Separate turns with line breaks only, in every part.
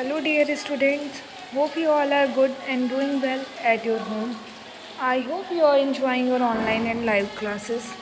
Hello dear students, hope you all are good and doing well at your home. I hope you are enjoying your online and live classes.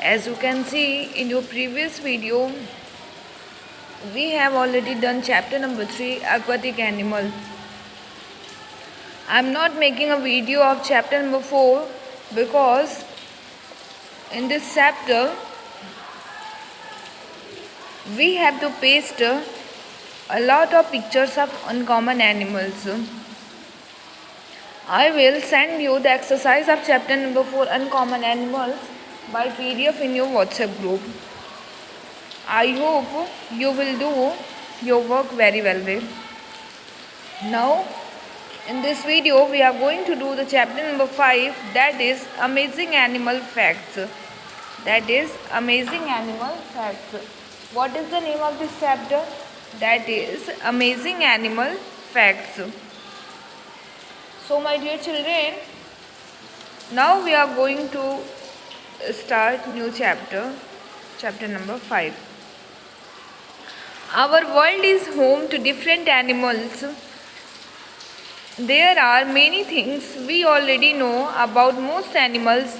As you can see in your previous video, we have already done chapter number 3, aquatic animal. I am not making a video of chapter number 4 because in this chapter we have to paste a lot of pictures of uncommon animals. I will send you the exercise of chapter number 4, uncommon animals, by PDF in your WhatsApp group. I hope you will do your work very well. Now, in this video, we are going to do the chapter number 5, that is amazing animal facts. That is amazing animal facts. What is the name of this chapter? That is amazing animal facts. So my dear children, now we are going to start new chapter, chapter number 5. Our world is home to different animals. There are many things we already know about most animals,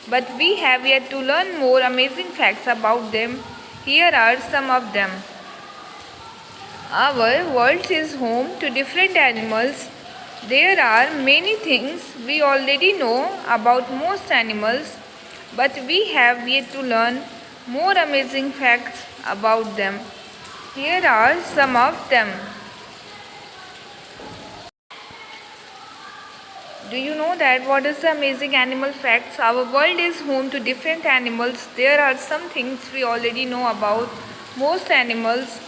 but we have yet to learn more amazing facts about them. Here are some of them. Our world is home to different animals. There are many things we already know about most animals, but we have yet to learn more amazing facts about them. Here are some of them. Do you know that what is the amazing animal facts? Our world is home to different animals. There are some things we already know about most animals,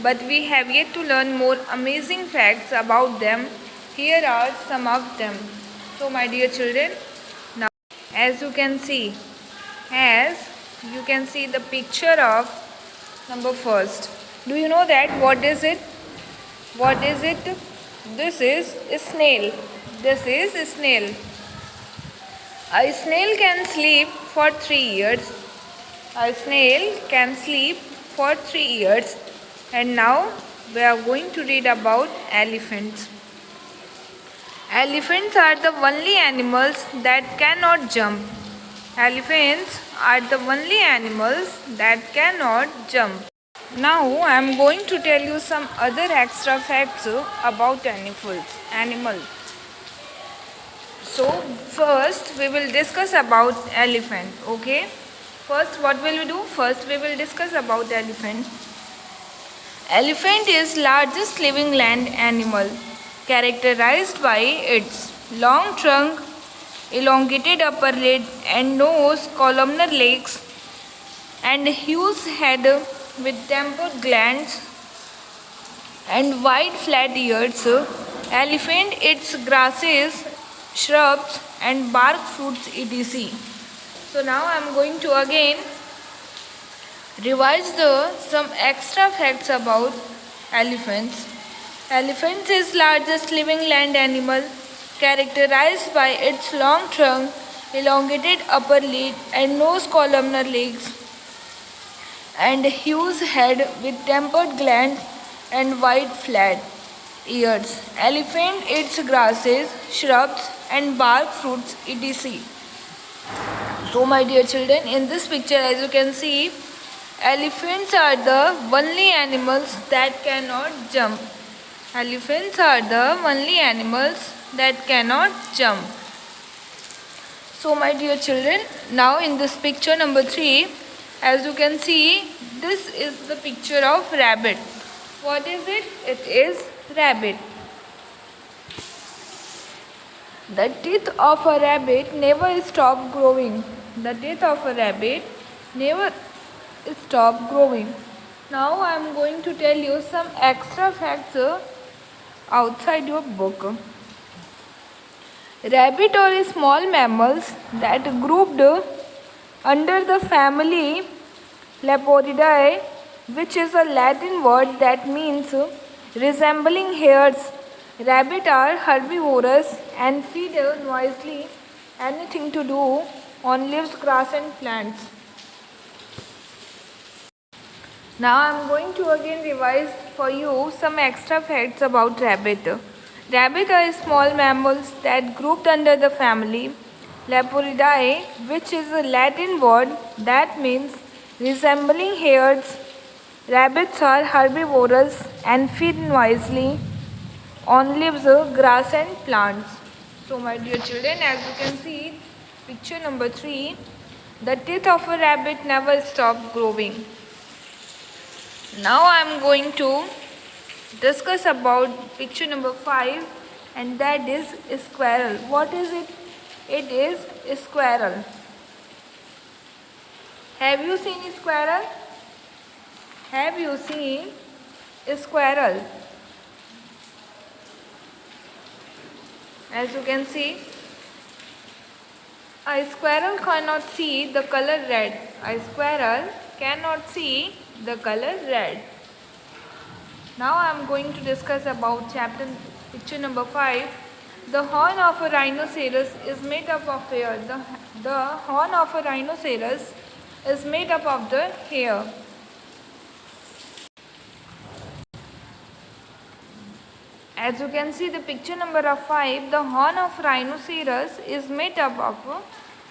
but we have yet to learn more amazing facts about them. Here are some of them. So my dear children, now as you can see the picture of number first. Do you know that what is it? What is it? This is a snail. This is a snail. A snail can sleep for 3 years. A snail can sleep for 3 years. And now we are going to read about elephants. Elephants are the only animals that cannot jump. Elephants are the only animals that cannot jump. Now I am going to tell you some other extra facts about animals. So first we will discuss about elephant. Okay. First what will we do? First we will discuss about elephant. Elephant is largest living land animal, characterized by its long trunk, elongated upper lid and nose, columnar legs, and huge head with tempered glands and wide flat ears. Elephant eats grasses, shrubs and bark fruits etc. So now I am going to again revise some extra facts about elephants. Elephants is largest living land animal, characterized by its long trunk, elongated upper lid and nose, columnar legs, and huge head with tempered glands and wide flat ears. Elephant eats grasses, shrubs and bark fruits etc. So my dear children, in this picture as you can see, elephants are the only animals that cannot jump. Elephants are the only animals that cannot jump. So my dear children, now in this picture number 3, as you can see, this is the picture of rabbit. What is it? It is rabbit. The teeth of a rabbit never stop growing. The teeth of a rabbit never stop growing. Now I am going to tell you some extra facts outside your book. Rabbit are small mammals that grouped under the family Leporidae, which is a Latin word that means resembling hares. Rabbits are herbivorous and feed noisily anything to do on leaves, grass and plants. Now I am going to again revise for you some extra facts about rabbit. Rabbit are small mammals that grouped under the family Leporidae, which is a Latin word that means resembling hares. Rabbits are herbivorous and feed wisely on leaves, grass and plants. So my dear children, as you can see, picture number 3, the teeth of a rabbit never stop growing. Now I am going to discuss about picture number 5, and that is a squirrel. What is it? It is a squirrel. Have you seen a squirrel? Have you seen a squirrel? As you can see, a squirrel cannot see the color red. A squirrel cannot see the color red. Now I am going to discuss about picture number 5. The horn of a rhinoceros is made up of hair. The horn of a rhinoceros is made up of the hair. As you can see the picture number 5, the horn of rhinoceros is made up of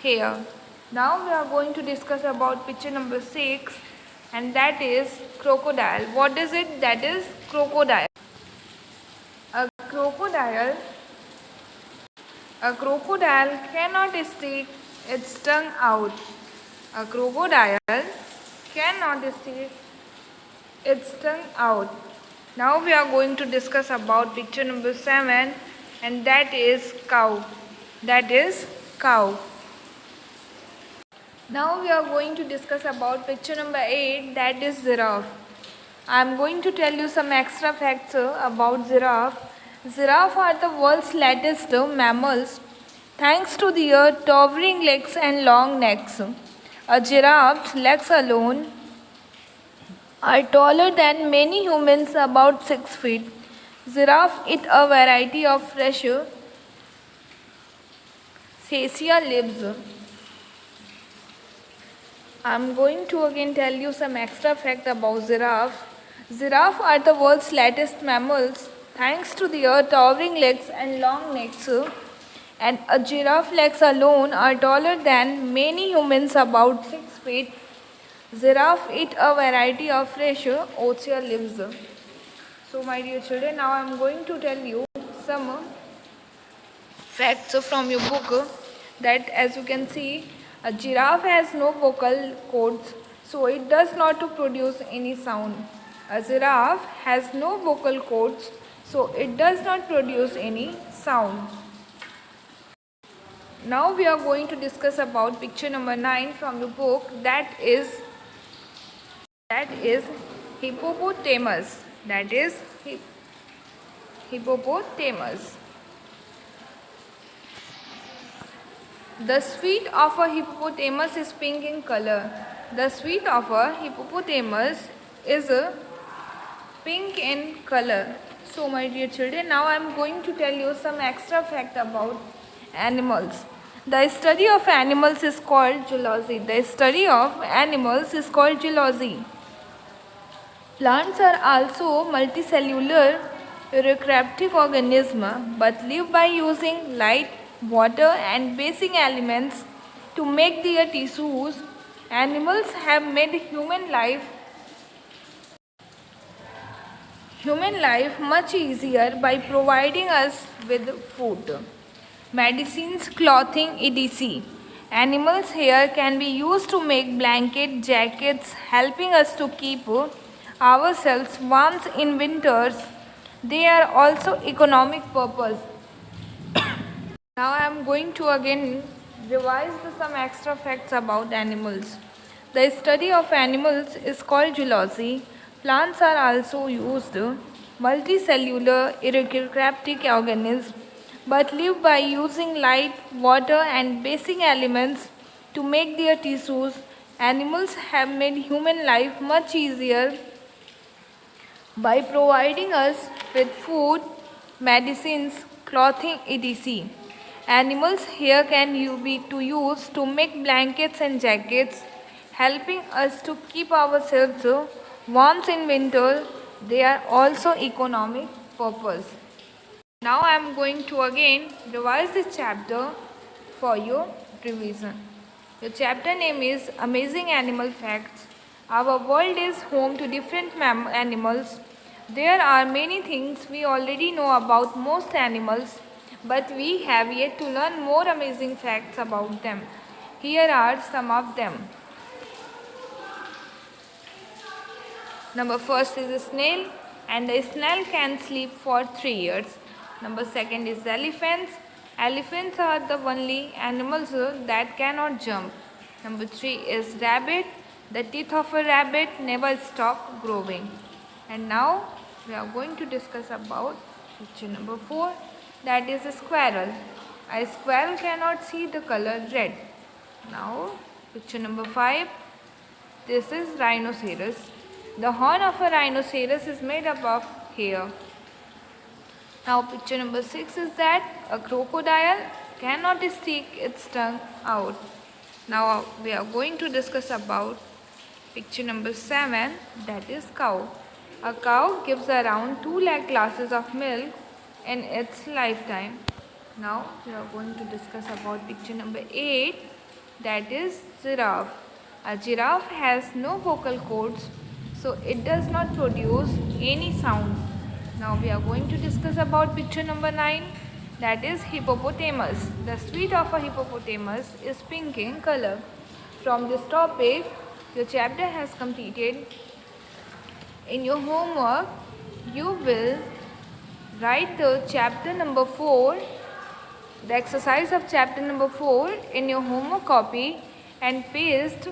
hair. Now we are going to discuss about picture number 6, and that is crocodile. What is it? That is crocodile. A crocodile cannot stick its tongue out. A crocodile cannot stick its tongue out. Now we are going to discuss about picture number 7, and that is cow. That is cow. Now we are going to discuss about picture number 8, that is giraffe. I am going to tell you some extra facts about giraffe. Giraffe are the world's latest mammals thanks to their towering legs and long necks. A giraffe's legs alone are taller than many humans, about 6 feet. Giraffe eat a variety of fresh cassia leaves. I am going to again tell you some extra fact about giraffe. Giraffe are the world's latest mammals thanks to their towering legs and long necks. And a giraffe legs alone are taller than many humans, about 6 feet. Giraffe eat a variety of fresh osier leaves. So my dear children, now I am going to tell you some facts from your book, that as you can see, a giraffe has no vocal cords, so it does not produce any sound. A giraffe has no vocal cords, so it does not produce any sound. Now we are going to discuss about picture number 9 from the book, that is hippopotamus. That is hippopotamus. The sweat of a hippopotamus is pink in color. The sweat of a hippopotamus is pink in color. So my dear children, now I am going to tell you some extra fact about animals. The study of animals is called zoology. The study of animals is called zoology. Plants are also multicellular eukaryotic organisms, but live by using light, water and basic elements to make their tissues. Animals have made human life much easier by providing us with food, medicines, clothing, etc. Animals' hair can be used to make blankets, jackets, helping us to keep ourselves warm in winters. They are also economic purpose. Now I am going to again revise some extra facts about animals. The study of animals is called zoology. Plants are also used multicellular eukaryotic organisms, but live by using light, water and basic elements to make their tissues. Animals have made human life much easier by providing us with food, medicines, clothing, etc. Animals' hair can be used to make blankets and jackets, helping us to keep ourselves Once in winter, they are also economic purpose. Now I am going to again revise this chapter for your revision. The chapter name is Amazing Animal Facts. Our world is home to different animals. There are many things we already know about most animals, but we have yet to learn more amazing facts about them. Here are some of them. Number first is a snail, and the snail can sleep for 3 years. Number second is elephants. Elephants are the only animals that cannot jump. Number 3 is rabbit. The teeth of a rabbit never stop growing. And now we are going to discuss about picture number 4, that is a squirrel. A squirrel cannot see the color red. Now picture number 5, this is rhinoceros. The horn of a rhinoceros is made up of hair. Now picture number 6 is that a crocodile cannot stick its tongue out. Now we are going to discuss about picture number 7, that is cow. A cow gives around 2 lakh glasses of milk in its lifetime. Now we are going to discuss about picture number 8, that is giraffe. A giraffe has no vocal cords, so it does not produce any sound. Now we are going to discuss about picture number 9, that is hippopotamus. The sweet of a hippopotamus is pink in color. From this topic, your chapter has completed. In your homework, you will write the chapter number 4, the exercise of chapter number 4 in your homework copy and paste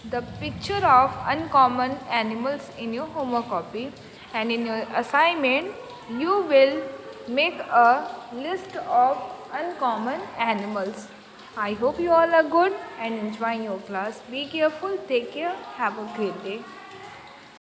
the picture of uncommon animals in your homework copy, and in your assignment you will make a list of uncommon animals. I hope you all are good and enjoying your class. Be careful, take care, have a great day.